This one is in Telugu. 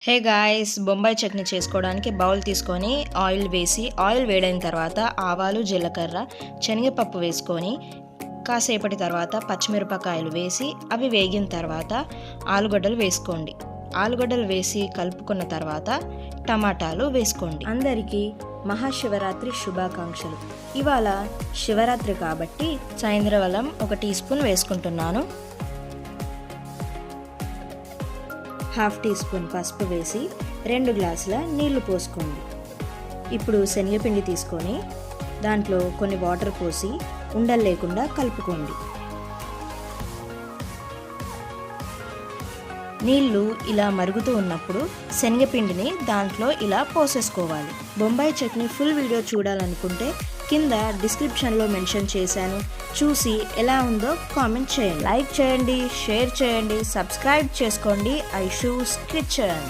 హే గాయ్స్, బొంబాయి చట్నీ చేసుకోవడానికి బౌల్ తీసుకొని ఆయిల్ వేసి ఆయిల్ వేడైన తర్వాత ఆవాలు, జీలకర్ర, శనగపప్పు వేసుకొని కాసేపటి తర్వాత పచ్చిమిరపకాయలు వేసి అవి వేగిన తర్వాత ఆలుగడ్డలు వేసుకోండి. ఆలుగడ్డలు వేసి కలుపుకున్న తర్వాత టమాటాలు వేసుకోండి. అందరికీ మహాశివరాత్రి శుభాకాంక్షలు. ఇవాళ శివరాత్రి కాబట్టి సాయంత్రం 1 టీ స్పూన్ వేసుకుంటున్నాను. 1/2 టీ స్పూన్ పసుపు వేసి 2 గ్లాసుల నీళ్లు పోసుకోండి. ఇప్పుడు శనగపిండి తీసుకొని దాంట్లో కొన్ని వాటర్ పోసి ఉండలు లేకుండా కలుపుకోండి. నీళ్లు ఇలా మరుగుతూ ఉన్నప్పుడు శనగపిండిని దాంట్లో ఇలా పోసేసుకోవాలి. బొంబాయి చట్నీ ఫుల్ వీడియో చూడాలనుకుంటే కింద డిస్క్రిప్షన్లో మెన్షన్ చేశాను, చూసి ఎలా ఉందో కామెంట్ చేయండి. లైక్ చేయండి, షేర్ చేయండి, సబ్స్క్రైబ్ చేసుకోండి. ఐషూస్ కిచెన్.